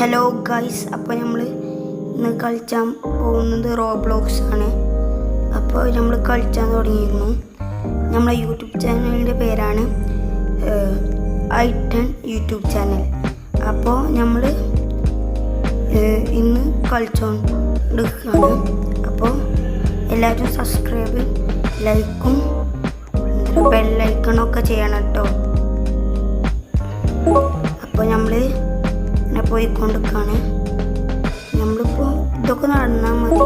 Hello guys, അപ്പോൾ നമ്മൾ ഇന്ന് കളിച്ചാൻ പോകുന്നത് റോബ്ലോക്സ് ആണ്. അപ്പോൾ നമ്മൾ കളിച്ചാൻ തുടങ്ങിയിരുന്നു. നമ്മളെ യൂട്യൂബ് ചാനലിൻ്റെ പേരാണ് i10 യൂട്യൂബ് ചാനൽ. അപ്പോൾ നമ്മൾ ഇന്ന് കളിച്ചുകൊണ്ടിരിക്കുകയാണ്. അപ്പോൾ എല്ലാവരും സബ്സ്ക്രൈബ്, ലൈക്കും ബെല്ലൈക്കണൊക്കെ ചെയ്യണം കേട്ടോ. അപ്പോൾ നമ്മൾ ഇങ്ങനെ പോയിക്കൊണ്ടിരിക്കുകയാണ്. നമ്മളിപ്പോൾ ഇതൊക്കെ നടന്നാൽ മതി,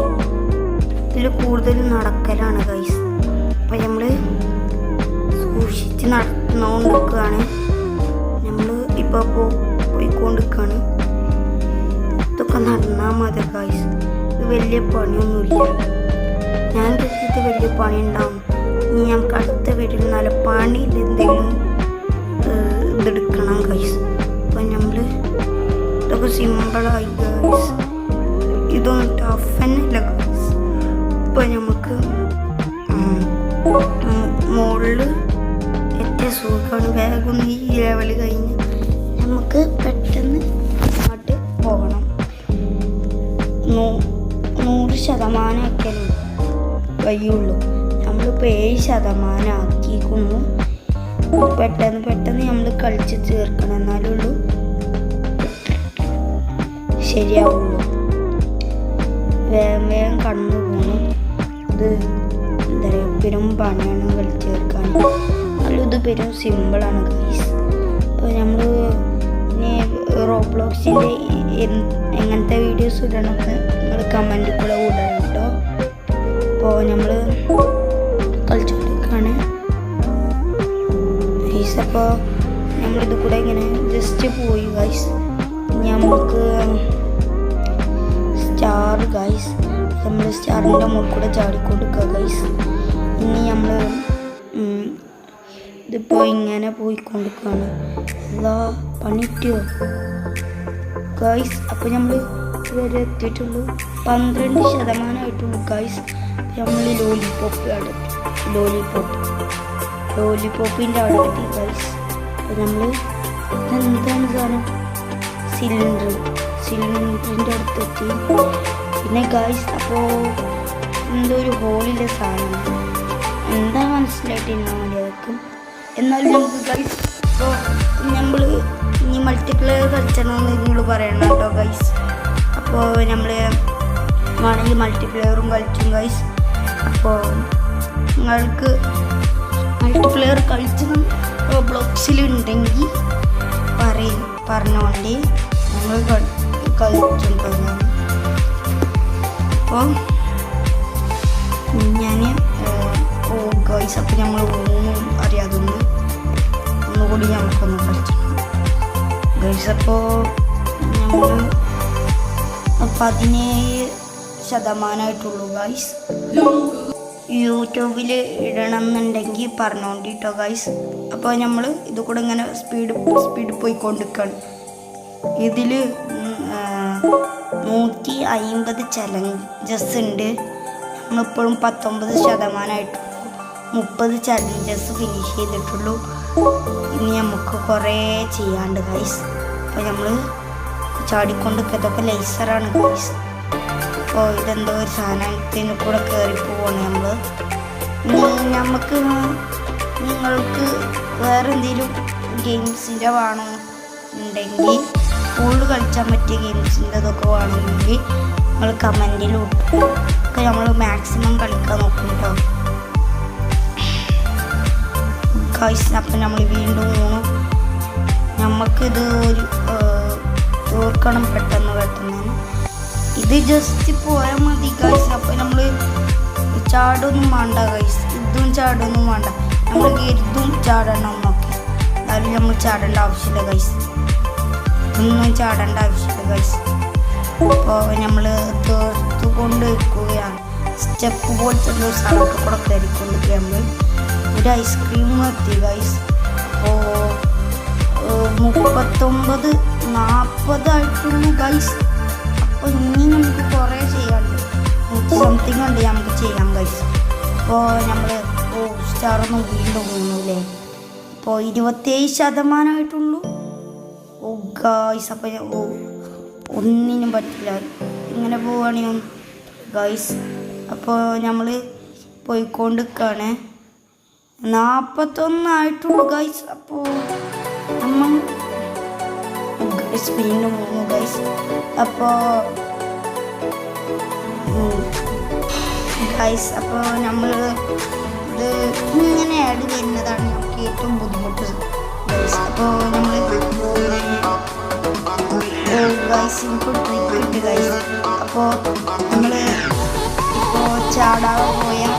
ഇതിൽ കൂടുതൽ നടക്കലാണ് ഗൈസ്. അപ്പോൾ നമ്മൾ സൂക്ഷിച്ച് നടന്നുകൊണ്ടിരിക്കുകയാണ്. നമ്മൾ ഇപ്പോൾ പോയിക്കൊണ്ടിരിക്കുകയാണ്. ഇതൊക്കെ നടന്നാൽ മതി ഗൈസ്, ഇത് വലിയ പണിയൊന്നുമില്ല. ഞാൻ കരുതിയിട്ട് വലിയ പണി ഉണ്ടാവും. ഇനി നമുക്ക് അടുത്ത വീട്ടിൽ നല്ല പണിയിൽ എന്തെങ്കിലും ഇതെടുക്കണം ഗൈസ്. അപ്പം നമ്മൾ ഇതൊക്കെ സിമ്പിളായി ഗൈസ്, ഇതൊന്നും ടഫ് തന്നെയല്ല ഗൈസ്. ഇപ്പം നമുക്ക് മുകളിൽ എത്തിയ സുഖമാണ്. വേഗം ഈ ലെവൽ കഴിഞ്ഞ് നമുക്ക് പെട്ടെന്ന് അങ്ങോട്ട് പോകണം. 100% ആക്കലും കഴിയുള്ളൂ. നമ്മളിപ്പോൾ 7% ആക്കിക്കുന്നു. പെട്ടെന്ന് നമ്മൾ കളിച്ച് തീർക്കണം, എന്നാലുള്ളൂ ശരിയാവുള്ളൂ. വേഗം കടന്നു പോകണം. ഇത് എന്താ പറയുക, പെരും പണിയാണ് കളിച്ച് തീർക്കാൻ. എന്നാലും ഇത് പെരും സിമ്പിളാണ് ഗൈസ്. അപ്പോൾ നമ്മൾ ഇനി റോബ്ലോക്സിൻ്റെ എങ്ങനത്തെ വീഡിയോസ് ഇടണമെന്ന് നിങ്ങൾ കമൻറ്റിൽ കൂടെ ഇടണം കേട്ടോ. അപ്പോൾ നമ്മൾ കളിച്ചുകൊണ്ടിരിക്കുകയാണ് ഗൈസ്. അപ്പോൾ നമ്മളിത് കൂടെ ഇങ്ങനെ ജസ്റ്റ് പോയി ഗൈസ്. നമുക്ക് സ്റ്റാർ ഗൈസ്, നമ്മൾ സ്റ്റാറിൻ്റെ മുകളിൽ കൂടെ ചാടിക്കൊടുക്കുക ഗൈസ്. ഇനി നമ്മൾ ഇതിപ്പോൾ ഇങ്ങനെ പോയിക്കൊണ്ടിരിക്കുകയാണ്. അതാ പണിയോ ഗൈസ്. അപ്പോൾ നമ്മൾ ഇതുവരെ എത്തിയിട്ടുള്ളൂ 12% ആയിട്ടുള്ളൂ ഗൈസ്. നമ്മൾ ലോലിപോപ്പിൻ്റെ അവിടെ എത്തി ഗൈസ്. അപ്പോൾ നമ്മൾ എന്താണ് സാധനം, സിലിണ്ടറിൻ്റെ അടുത്തെത്തി. പിന്നെ ഗൈസ് അപ്പോൾ എന്തോ ഒരു ഹോളിലെ സാധനം എന്താ മനസ്സിലായിട്ടില്ല മര്യാദക്കും. എന്നാലും നമുക്ക് ഗൈസ് ഇപ്പോൾ നമ്മൾ ഇനി മൾട്ടിപ്ലെയർ കളിച്ചണമെന്ന് നിങ്ങൾ പറയണം കേട്ടോ ഗൈസ്. അപ്പോൾ നമ്മൾ വേണമെങ്കിൽ മൾട്ടിപ്ലെയറും കളിച്ചും ഗൈസ്. അപ്പോൾ നിങ്ങൾക്ക് മൾട്ടിപ്ലെയർ കളിച്ചതും റോബ്ലോക്സിലുണ്ടെങ്കിൽ പറഞ്ഞോണ്ട് ഞങ്ങൾ കളിച്ചിട്ടുണ്ടായിരുന്നു. അപ്പോൾ ഞാൻ ഗൈസ്, അപ്പോൾ നമ്മൾ ഒന്നും അറിയാതൊന്ന് ഒന്നുകൂടി ഞങ്ങൾക്കൊന്ന് കളിച്ചു ഗൈസ്. അപ്പോൾ നമ്മൾ 17% ഗൈസ്. യൂട്യൂബിൽ ഇടണം എന്നുണ്ടെങ്കിൽ പറഞ്ഞോണ്ടിട്ടോ ഗൈസ്. അപ്പോൾ നമ്മൾ ഇത് കൂടെ ഇങ്ങനെ സ്പീഡ് പോയിക്കൊണ്ടിരിക്കുകയാണ്. ഇതിൽ 150 ചലഞ്ചസ് ഉണ്ട്. നമ്മളിപ്പോഴും 19% ആയിട്ടുള്ളൂ. 30 ചലഞ്ചസ് ഫിനിഷ് ചെയ്തിട്ടുള്ളൂ. ഇനി നമുക്ക് കുറേ ചെയ്യാണ്ട് ഗൈസ്. അപ്പോൾ നമ്മൾ ചാടിക്കൊണ്ടിരിക്കുക. ഇതൊക്കെ ലേസറാണ് ഗൈസ്. അപ്പോൾ ഇതെന്തോ ഒരു സാധനത്തിന് കൂടെ കയറി പോവാണ് നമ്മൾ. നമുക്ക് നിങ്ങൾക്ക് വേറെ എന്തെങ്കിലും ഗെയിംസിൻ്റെ വേണോ ഉണ്ടെങ്കിൽ, കൂടുതൽ കളിച്ചാൻ പറ്റിയ ഗെയിംസിൻ്റെ ഇതൊക്കെ വേണമെങ്കിൽ നിങ്ങൾ കമൻറ്റിൽ ഇട്ടു. ഒക്കെ നമ്മൾ മാക്സിമം കളിക്കാൻ നോക്കും കേട്ടോ ഗൈസ്. അപ്പം നമ്മൾ വീണ്ടും നമുക്കിത് ഒരു തീർക്കണം പെട്ടെന്ന്. ഇത് ജസ്റ്റ് പോയാൽ മതി ഗൈസ്. അപ്പോൾ നമ്മൾ ചാടൊന്നും വേണ്ട ഗൈസ്, ഇതും ചാടൊന്നും വേണ്ട. നമ്മൾ ഇതും ചാടണം എന്നൊക്കെ, എന്നാലും നമ്മൾ ചാടേണ്ട ആവശ്യമില്ല ഗൈസ്. ഒന്നും ചാടേണ്ട ആവശ്യമില്ല ഗൈസ്. അപ്പോൾ നമ്മൾ തീർത്തുകൊണ്ട് വെക്കുകയാണ്. സ്റ്റെപ്പ് പോലത്തെ ഒരു സ്ഥലത്ത് കൂടെ കയറിക്കൊണ്ട് നമ്മൾ ഒരു ഐസ്ക്രീം എത്തി ഗൈസ്. അപ്പോൾ 39-40 ആയിട്ടുള്ളൂ ഗൈസ്. അപ്പോൾ ഇനി നമുക്ക് കുറേ ചെയ്യാണ്ട്, 100 ഉണ്ട് നമുക്ക് ചെയ്യാം ഗൈസ്. അപ്പോൾ നമ്മൾ സ്റ്റാറൊന്നും വീണ്ടും പോകുന്നില്ലേ. അപ്പോൾ 27% ആയിട്ടുള്ളൂ. ഓ ഗായ്സ്, അപ്പോൾ ഒന്നിനും പറ്റില്ല. ഇങ്ങനെ പോവുകയാണെങ്കിൽ ഗൈസ്. അപ്പോൾ നമ്മൾ പോയിക്കൊണ്ടിരിക്കുകയാണ്. 41 ആയിട്ടുള്ളൂ ഗൈസ്. അപ്പോൾ നമ്മൾ വീണ്ടും പോകുന്നു ഗൈസ്. അപ്പോൾ ഗൈസ് നമ്മൾ ഇത് ഇങ്ങനെ ആഡ് ചെയ്യുന്നതാണ് നമുക്ക് ഏറ്റവും ബുദ്ധിമുട്ട് ഗൈസ്. അപ്പോൾ നമ്മൾ ഗൈസ് ഇപ്പോൾ ട്രിക്ക് ഉണ്ട് ഗൈസ്. അപ്പോൾ നമ്മൾ ഇപ്പോൾ ചാടാതെ പോയാൽ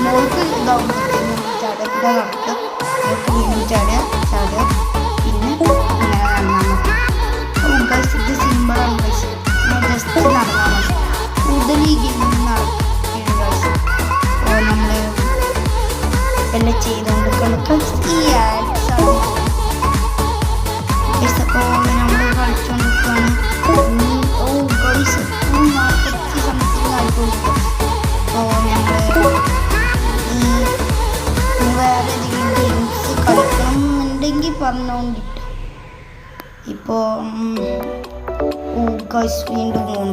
മോൾക്ക് ഇതാവുമ്പോഴത്തേക്കും ചാടക്കുക നടക്കുക, മോൾക്ക് വീണ്ടും ചാടുക പിന്നെ ഇങ്ങനെ നടന്നാൽ മതി. ഗൈസ് ഇത് സിമ്പിളാണ് ഗൈസ്. ജസ്റ്റ് നടന്നാൽ മതി. കൂടുതൽ ഈ ഗെയിമിൽ നടക്കും ഗൈസ്. അപ്പോൾ നമ്മൾ എല്ലാം ചെയ്തുകൊണ്ടിരിക്കണം. ഈ ആഡ്സ് ആണ് ഗൈസ്. അപ്പോൾ നമ്മൾ കളിച്ചുകൊണ്ടിരിക്കുകയാണ്. Guys 40 something ആയിക്കൊണ്ടിരിക്കും. അപ്പോൾ ഞങ്ങൾ വേറെ ഏതെങ്കിലും ഗെയിംസ് കളിക്കണം എന്നുണ്ടെങ്കിൽ പറഞ്ഞുകൊണ്ടിട്ട്. ഇപ്പോൾ ഗൈസ് വീണ്ടും പോയി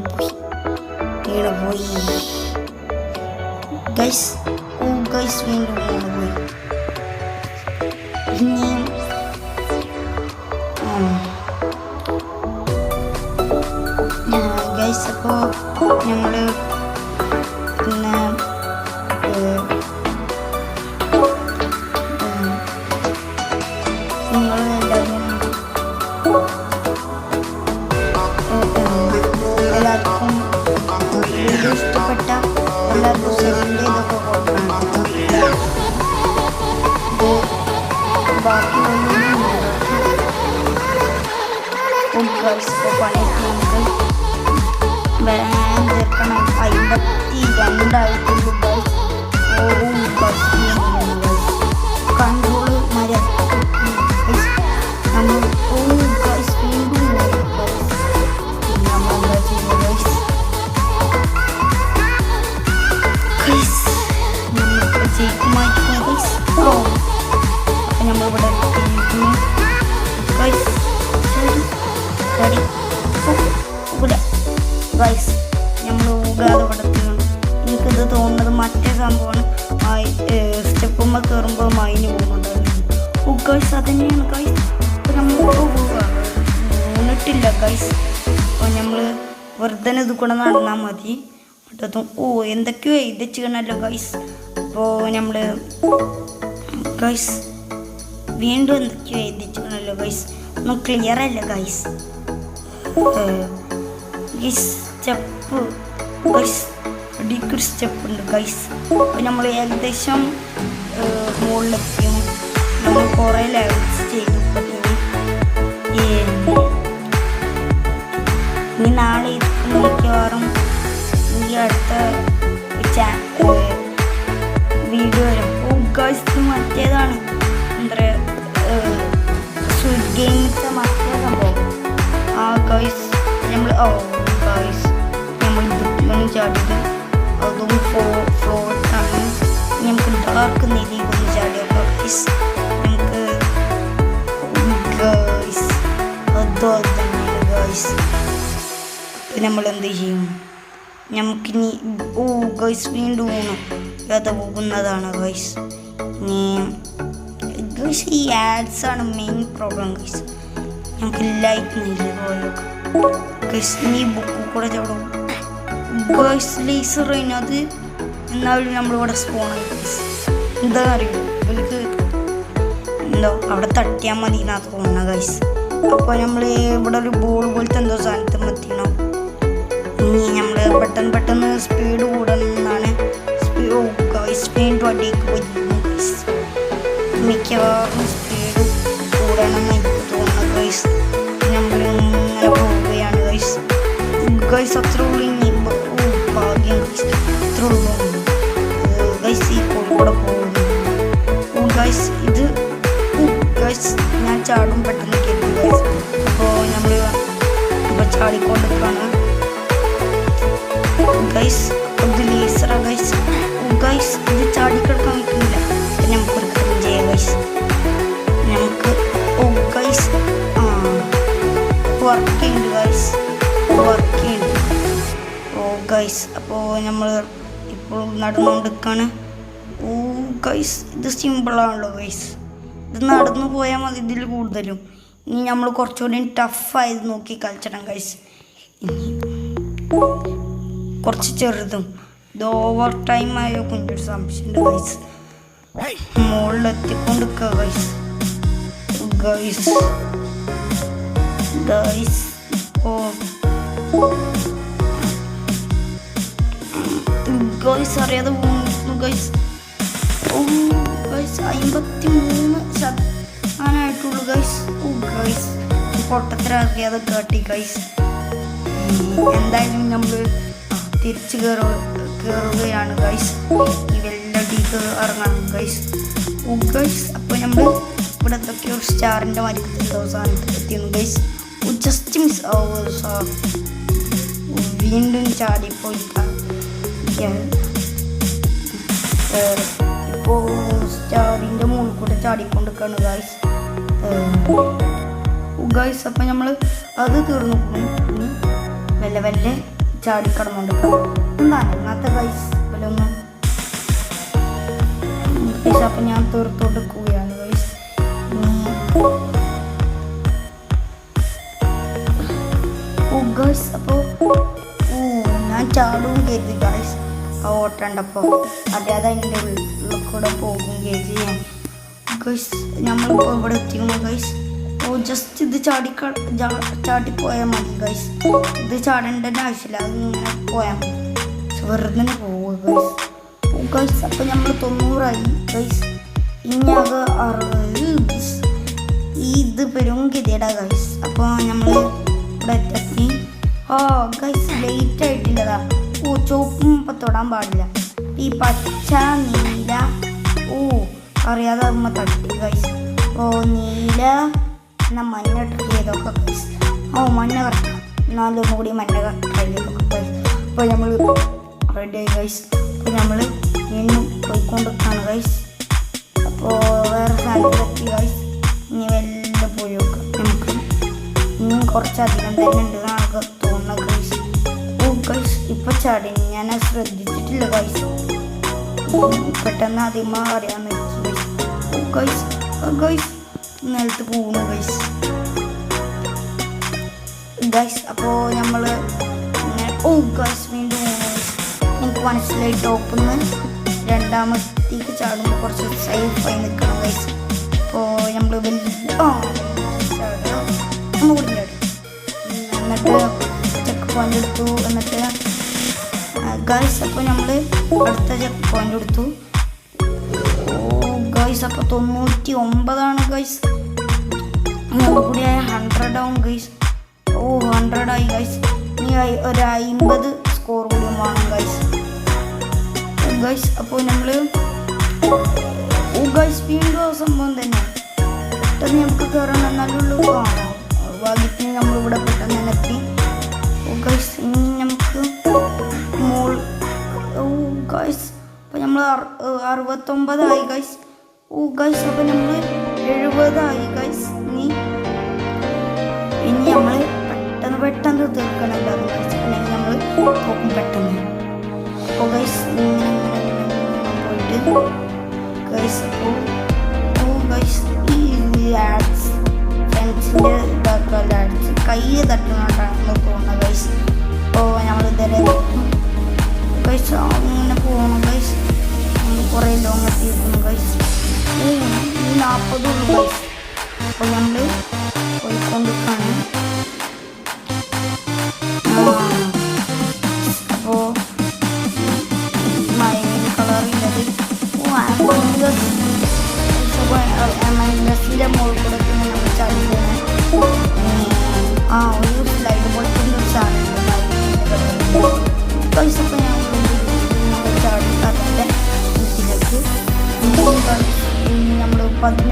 ഗൈസ്. ഗൈസ് വീണ്ടും പോയി. ഇനിയും ഗൈസ് അപ്പോൾ നമ്മൾ പിന്നെ എല്ലാവർക്കും വീഡിയോ ഇഷ്ടപ്പെട്ട എല്ലാവർക്കും സെക്കൻഡ് ഇതൊക്കെ കൊടുക്കണം. ഇത് ബാക്കിയുള്ളവരും പണിയൊക്കെ നമുക്ക് തീർക്കണം. 52 ആയിട്ടുള്ളൂ ഗൈസ്. കൺട്രോൾ മരം നമ്മൾ ഗൈസ് വീണ്ടും നമ്മളെന്താ ചെയ്യുന്നത് ഗൈസ്. നമ്മളിപ്പോൾ ജയിക്കുമായിരിക്കും ഗൈസ്. അപ്പം നമ്മളിവിടെ എത്തിയിരിക്കുന്നു ഗൈസ്. റെഡി ഇവിടെ ഗൈസ്. നമ്മൾ ഊകാതെ ഇവിടെ എത്തിയാണ്. എനിക്കിത് തോന്നുന്നത് മറ്റേ സംഭവമാണ്. സ്റ്റെപ്പുമ്പോൾ കയറുമ്പോൾ മൈന് പോകുന്നുണ്ടായിരുന്നു. ഗൈസ് അതുതന്നെയാണ് ഗൈസ്. അപ്പോൾ നമ്മൾ വീണിട്ടില്ല ഗൈസ്. അപ്പോൾ നമ്മൾ വെറുതെ ഇത് കൂടെ നടന്നാൽ മതി. അടുത്തും എന്തൊക്കെയോ എഴുതിച്ചിക്കണല്ലോ ഗൈസ്. അപ്പോൾ നമ്മൾ ഗൈസ് വീണ്ടും എന്തൊക്കെയോ എഴുതിച്ചിക്കണല്ലോ ഗൈസ്. ഒന്നും ക്ലിയർ അല്ല ഗൈസ്. സ്റ്റെപ്പ് ഗൈസ് അടിക്കൊരു സ്റ്റെപ്പ് ഉണ്ട് ഗൈസ്. അപ്പോൾ നമ്മൾ ഏകദേശം മുകളിലെത്തിയാണ്. നമ്മൾ കുറേ ലെവൽസ് ചെയ്തു. ഇനി നാളെ മിക്കവാറും ഈ അടുത്ത വീഡിയോ വരും. ഗൈസ് മറ്റേതാണ് എന്താ പറയുക, സ്വിറ്റ് ഗെയിമിൻ്റെ മറ്റേ സംഭവം. ഗൈസ് നമ്മൾ ഗൈസ് നമ്മൾ ബുദ്ധിമുട്ട് ചാടിയത് അതും ഫ്ലോട്ടാണ്. നമുക്ക് ഡാർക്ക് നിരീക്കൊന്ന് ചാടിയപ്പോൾ ഗൈസ് നമുക്ക് ഗൈസ് അതോ തന്നെയാണ് ഗൈസ്. അപ്പം നമ്മൾ എന്ത് ചെയ്യും? നമുക്കിനി ഗൈസ് വീണ്ടും അത് പോകുന്നതാണ് ഗൈസ്. ഇനി ഗൈസ് ഈ ആഡ്സാണ് മെയിൻ പ്രോബ്ലം ഗൈസ്. നമുക്ക് ലൈറ്റ് നെയ്യ് പോയൊക്കെ ഗൈസ്. ഇനി ബുക്ക് കൂടെ ചവിടും ഗൈസ്. ലേസർ അതിനകത്ത് എന്നാലും നമ്മളിവിടെ സ്പോണായി ഗൈസ്. എന്താ അറിയുമോ എനിക്ക് എന്തോ അവിടെ തട്ടിയാൽ മതി എന്നാ തോന്നുന്നത് ഗൈസ്. അപ്പോൾ നമ്മൾ ഇവിടെ ഒരു ബോൾ പോലത്തെ എന്തോ സാധനത്ത് എത്തിക്കണം. ഇനി നമ്മൾ പെട്ടെന്ന് സ്പീഡ് കൂടണമെന്നാണ്. സ്പീഡ് വണ്ടിക്ക് പോയിരുന്നു ഗൈസ്. മിക്കവാറും സ്പീഡ് കൂടണമെന്ന് എനിക്ക് തോന്നുന്നു ഗൈസ്. നമ്മളിങ്ങനെ പോവുകയാണ് ഗൈസ്. ഗൈസ് അത്ര ഉള്ളു. ഭാഗ്യം ഗൈസ് അത്ര ഉള്ളു ഗൈസ്. ഈ കൂടെ പോകുന്നു ഗൈസ്. ഇത് ഗൈസ് ഞാൻ ചാടും പെട്ടെന്ന് കയറി ഗൈസ്. അപ്പോൾ നമ്മൾ ഇപ്പോൾ ചാടിക്കൊണ്ടിരിക്കുകയാണ് ഗൈസ്. ഇത് ലേസറാ ഗൈസ്. ഗൈസ് ഇത് ചാടിക്കിടക്കാൻ വയ്ക്കുന്നില്ല. അപ്പം നമുക്കൊരു കാര്യം ചെയ്യാം ഗൈസ്. നമുക്ക് ഗൈസ് ഗൈസ് അപ്പോൾ നമ്മൾ ഇപ്പോൾ നടന്നുകൊണ്ടിരിക്കുകയാണ്. ഓ ഗൈസ് ഇത് സിമ്പിളാണല്ലോ ഗൈസ്. ഇത് നടന്നു പോയാൽ മതി ഇതിൽ കൂടുതലും. ഇനി നമ്മൾ കുറച്ചുകൂടി ടഫായത് നോക്കി കളിച്ചിടാം ഗൈസ്. ഇനി കുറച്ച് ചെറുതും ഇത് ഓവർ ടൈം ആയോ കുഞ്ഞൊരു സംശയമുണ്ട് ഗൈസ്. മുകളിലെത്തിക്കൊണ്ടിരിക്കുക ഗൈസ്. ഗൈസ് ഗൈസ് ഓ ഗൈസ് അറിയാതെ പോകുന്നു ഗൈസ്. ഓ ഗൈസ് 53 ശതമാനമായിട്ടുള്ളൂ ഗൈസ്. ഓ ഗൈസ് പൊട്ടത്തിൽ അറിയാതെ കാട്ടി ഗൈസ്. എന്തായാലും നമ്മൾ തിരിച്ച് കയറുകയാണ് ഗൈസ്. ഈ വെള്ളടിക്ക് ഇറങ്ങണം ഗൈസ്. ഓ ഗൈസ് അപ്പോൾ നമ്മൾ ഇവിടെ എന്തൊക്കെയോ ഒരു സ്റ്റാറിൻ്റെ മരിക്കത്തിൻ്റെ അവസാനത്തിൽ എത്തിയിരുന്നു ഗൈസ്. ജസ്റ്റ് മിസ് വീണ്ടും ചാടിപ്പോയി. ഇപ്പോൾ സ്റ്റാറിൻ്റെ മുകളിൽ കൂടെ ചാടിക്കൊണ്ടിരിക്കുകയാണ് ഗൈസ്. ഗൈസ് അപ്പം നമ്മൾ അത് തീർന്നു. വല്ല വല്ല ചാടിക്കടന്നുകൊണ്ടിരിക്കണം. എന്താണ് ഇന്നത്തെ ഗൈസ് വല്ലൊന്നും ഗൈസ്. അപ്പം ഞാൻ തീർത്തോണ്ടിരിക്കുകയാണ് ഗൈസ്. ഗൈസ് അപ്പോൾ ഞാൻ ചാടും കരുതി ഗൈസ്. ആ ഓട്ടണ്ടപ്പോൾ അറിയാതെ അതിൻ്റെ ഉള്ളിൽ കൂടെ പോകും കരുതി ഞാൻ ഗൈസ്. നമ്മളിപ്പോൾ ഇവിടെ എത്തിക്കുന്നു ഗൈസ്. ഓ ജസ്റ്റ് ഇത് ചാടിപ്പോയാൽ മതി ഗൈസ്. ഇത് ചാടേണ്ട ആവശ്യമില്ല, അതിങ്ങനെ പോയാൽ മതി. വെറുതെ പോവുക ഗൈസ്. ഓ ഗൈസ് അപ്പോൾ നമ്മൾ 90 ഗൈസ്. ഇനി അത് 60. ഇത് പെരും ഗതിയുടെ ഗൈസ്. അപ്പോൾ നമ്മൾ ഇവിടെ എത്തി. ഓ ഗൈസ് ലേറ്റ് ആയിട്ടില്ലതാ. ഓ ചുവപ്പും ഇപ്പം തൊടാൻ പാടില്ല. ഈ പച്ച നീല ഓ അറിയാതെ അമ്മ തട്ടി ഗൈസ്. ഓ നീല എന്നാൽ മഞ്ഞ ട്രൈ ചെയ്തൊക്കെ ഗൈസ്. ഓ മഞ്ഞ കറക്കാം. എന്നാലും കൂടി മഞ്ഞ ട്രൈ ചെയ്തൊക്കെ ഗൈസ്. അപ്പോൾ നമ്മൾ റെഡി ആയി ഗൈസ്. അപ്പോൾ നമ്മൾ വീണ്ടും പോയിക്കൊണ്ടിരിക്കുകയാണ് ഗൈസ്. അപ്പോൾ വേറെ സ്ഥലത്തെത്തി ഗൈസ്. ഇനി വല്ല പോയി നോക്കാം നമുക്ക്. ഇനിയും കുറച്ചധികം തന്നെ ഉണ്ട് നമുക്ക് തോന്നുന്നത് ഗൈസ്. ഓ ഗൈസ് ഇപ്പം ചാടി ഞാൻ ശ്രദ്ധിച്ചിട്ടില്ല ഗൈസ്. പെട്ടെന്ന് ആദ്യമേ അറിയാമെന്ന് വെച്ചു ഗൈസ്. ഓ ഗൈസ് ഗൈസ് നിലത്ത് പോകുന്നു ഗൈസ്. ഗൈസ് അപ്പോൾ നമ്മൾ ഓ ഗൈസ് വീണ്ടും പോകുന്നു ഗൈസ്. എനിക്ക് മനസ്സിലായി ടോപ്പിന്ന് രണ്ടാമത്തേക്ക് ചാടുമ്പോൾ കുറച്ച് സേഫായി നിൽക്കണം ഗൈസ്. അപ്പോൾ നമ്മൾ വലിയ ചാടുക ഒന്നുകൂടി ചാടി. എന്നിട്ട് ചെക്ക് പോയിൻ്റ് എടുത്തു. എന്നിട്ട് ഗൈസ് അപ്പോൾ നമ്മൾ അടുത്ത ചെക്ക് പോയിൻ്റ് എടുത്തു. ഗൈസ് അപ്പോൾ 99 ഗൈസ്. കൂടിയായ 100 ആവും ഗൈസ്. ഓ 100 ആയി ഗൈസ്. ഇനി ഒരു 50 സ്കോർ കൂടി വേണം ഗൈസ്. ഗൈസ് അപ്പോൾ നമ്മൾ ഓ ഗൈസ് വീണ്ടും ആ സംഭവം തന്നെ. പെട്ടെന്ന് നമുക്ക് കയറണം നല്ലുള്ളൂ. ഭാഗ്യത്തിന് നമ്മളിവിടെ പെട്ടെന്ന് തന്നെ എത്തി. ഓ ഗൈസ് ഇനി നമുക്ക് ഓ ഗൈസ് അപ്പോൾ നമ്മൾ 69 ആയി ഗൈസ്. ഓ ഗൈസ് അപ്പോൾ നമ്മൾ 70 ആയി ഗൈസ്. ഇനി നമ്മൾ പെട്ടെന്ന് തീർക്കണമല്ലോ ഗൈസ്. അല്ലെങ്കിൽ നമ്മൾ പോകും പെട്ടെന്ന്. അപ്പോൾ ഗൈസ് ഇങ്ങനെ പോയിട്ട് ഗൈസ് ഓ ഗൈസ് ഈ ലാഡ്സ് ഫ്രണ്ട്സിൻ്റെ ഇതാക്കുക ലാഡ്സ് കൈ തട്ടുന്നോട്ടാണെന്ന് തോന്നുന്നത് ഗൈസ്. അപ്പോൾ നമ്മൾ ഇതുവരെ ഗൈസ് അങ്ങനെ പോകണം ഗൈസ്. നമ്മൾ കുറേ ലോങ് എത്തിയിരിക്കുന്നു ഗൈസ്. 40 ഉള്ളൂ ഗൈസ്. അപ്പോൾ നമ്മൾ പോയിക്കൊണ്ടിരിക്കുകയാണ്. അപ്പോൾ മൈൻഡ് കളറില്ലത് ആംബുലൻസിൻ്റെ മുകളിൽ കൂടെ നമ്മൾ ചാടിയാണ്. ഒരു സ്ലൈഡ് പോലത്തെ ഒരു സാധനമുണ്ട് ഗൈസ്. അപ്പോൾ ഞാൻ ചാടി അതിൻ്റെ വീട്ടിലേക്ക് നമ്മൾ 16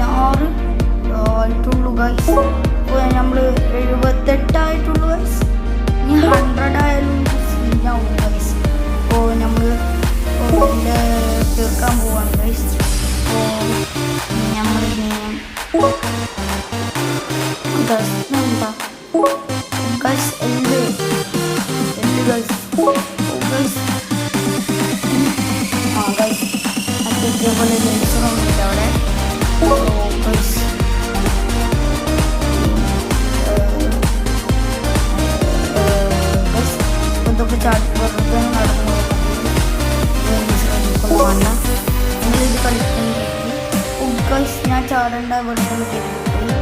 ആയിട്ടുള്ളൂ ഗൈസ്. അപ്പോൾ നമ്മൾ 78 ആയിട്ടുള്ളൂ ഗൈസ്. ഇനി 100 ആയാലും സീനാവും ഗൈസ്. അപ്പോൾ നമ്മൾ തീർക്കാൻ പോവാണ് ഗൈസ്. അപ്പോൾ നമ്മൾ എന്താ ഗൈസ് എല്ല് ഗൈസ്. ഇതേപോലെ ലേസറൊന്നുമില്ല അവിടെ. ഇതൊക്കെ ചാടി വെറുതെ നടന്നു വേണ്ട. നിങ്ങളിത് കളിക്കുന്നുണ്ടെങ്കിൽ ഞാൻ ചാടേണ്ട വെറുതെ കരുതിപ്പോയി.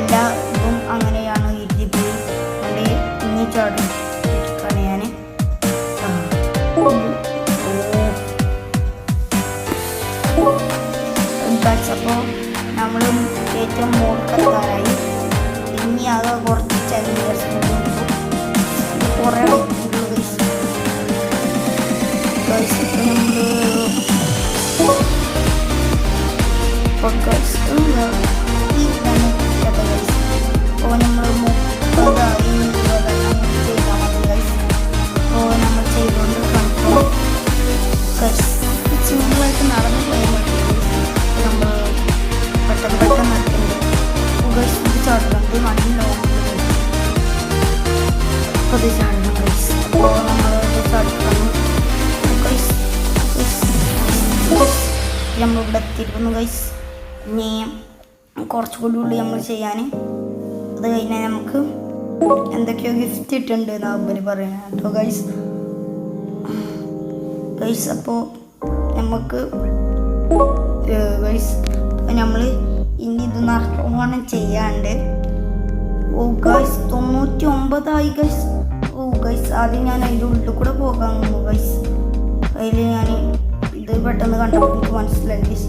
എല്ലാ ഇതും അങ്ങനെയാണ് കരുതിപ്പോയി. അതുകൊണ്ട് ഇനി ചാടും ഞാൻ. അപ്പോൾ നമ്മൾ ഏറ്റവും മോൾക്കെത്താറായി. ഇനി അത് കുറച്ച് ചലഞ്ചേഴ്സ് കുറേ അപ്പോൾ നമ്മൾ 30 ചെയ്താൽ മതി. അപ്പോൾ നമ്മൾ ചെയ്തുകൊണ്ട് കൺട്രോൾ സിമ്പിളായിട്ട് നടന്നു പോയാൽ മതി. നമ്മൾ പെട്ടെന്ന് നടക്കുന്നുണ്ട് ചാടുന്നുണ്ട് നല്ല അപ്പോൾ ഇത് ചാടണം ഗൈസ്. അപ്പോൾ നമ്മൾ ചാടിക്കണം നമ്മളിവിടെ എത്തിയിരിക്കുന്നു ഗൈസ്. ഇനി കുറച്ചുകൂടി ഉള്ളു നമ്മൾ ചെയ്യാൻ. അത് കഴിഞ്ഞാൽ നമുക്ക് എന്തൊക്കെയോ ഗിഫ്റ്റ് ഇട്ടുണ്ട് എന്നാണ് അവർ പറയുന്നത് കേട്ടോ ഗൈസ്. അപ്പോൾ നമുക്ക് ഗൈസ് നമ്മൾ ഇനി ഇത് നല്ലോണം ചെയ്യാണ്ട്. Guys 99 guys. ഗൈസ് ആദ്യം ഞാൻ അതിൻ്റെ ഉള്ളിൽ കൂടെ പോകാൻ നിന്നു ഗൈസ്. അതിൽ ഞാൻ ഇത് പെട്ടെന്ന് കണ്ടപ്പോൾ എനിക്ക് മനസ്സിലായി ഗൈസ്.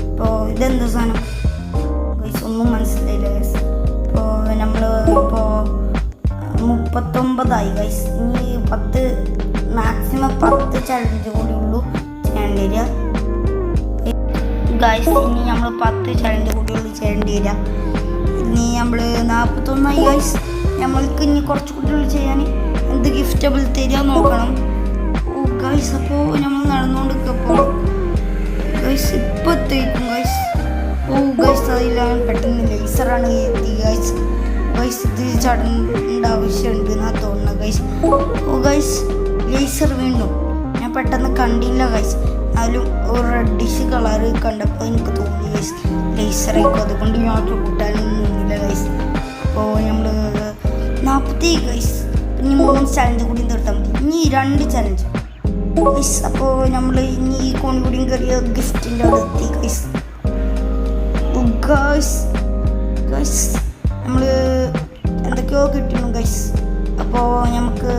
അപ്പോൾ ഇതെന്താ സാധനം ഗൈസ് ഒന്നും മനസ്സിലായില്ല ഗൈസ്. അപ്പോൾ നമ്മൾ ഇപ്പോൾ 39 ഗൈസ്. ഇനി 10 മാക്സിമം 10 ചലഞ്ച് കൂടി ഉള്ളൂ ചെയ്യേണ്ടി വരിക ഗൈസ്. ഇനി നമ്മൾ 10 ചലഞ്ച് കൂടി ഉള്ളൂ ചെയ്യേണ്ടി വരിക. ഇനി നമ്മൾ 41 ഗൈസ്. നമ്മൾക്ക് ഇനി കുറച്ച് കുട്ടികൾ ചെയ്യാൻ എന്ത് ഗിഫ്റ്റബിൾ തരിക നോക്കണം ഗൈസ്. അപ്പോൾ നമ്മൾ നടന്നുകൊണ്ടിരിക്കപ്പോൾ ഗൈസ് ഇപ്പോൾ എത്തിക്കും ഗൈസ്. ഗൈസ് അതിലാണ് പെട്ടെന്ന് ലേസറാണ് എത്തി ഗൈസ്. ഇത് ചടേണ്ട ആവശ്യമുണ്ട് എന്നാ തോന്നുന്നത് ഗൈസ്. ഗൈസ് ലേസർ വീണ്ടും ഞാൻ പെട്ടെന്ന് കണ്ടില്ല ഗൈസ്. എന്നാലും ഒരു റെഡിഷ് കളറ് കണ്ടപ്പോൾ എനിക്ക് തോന്നി ഗൈസ് ലേസറായിരിക്കും. അതുകൊണ്ട് ഞാൻ കൂട്ടാനൊന്നും നിന്നില്ല ഗൈസ്. അപ്പോൾ നമ്മൾ 40 ഗൈസ്. ഇനി 3 ചലഞ്ച് കൂടി തീർത്താൽ മതി. ഇനി 2 ചലഞ്ച് ഗൈസ്. അപ്പോൾ നമ്മൾ ഇനി ഈ കോണി കൂടിയും കയറിയ ഗിഫ്റ്റിൻ്റെ അവിടെ എത്തി ഗൈസ്. ഗൈസ് നമ്മൾ എന്തൊക്കെയോ കിട്ടണം ഗൈസ്. അപ്പോൾ നമുക്ക്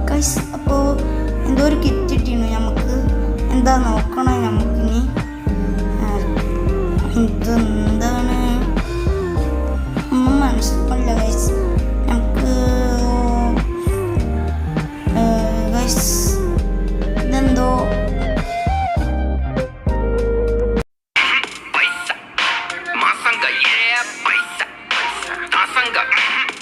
ഗൈസ് അപ്പോൾ എന്തോ ഒരു കിറ്റ് കിട്ടിയിരുന്നു. നമുക്ക് എന്താ നോക്കണം. നമുക്കിനി ഇതെന്താണ് ഒന്നും മനസ്സിലാവില്ല ഗൈസ്.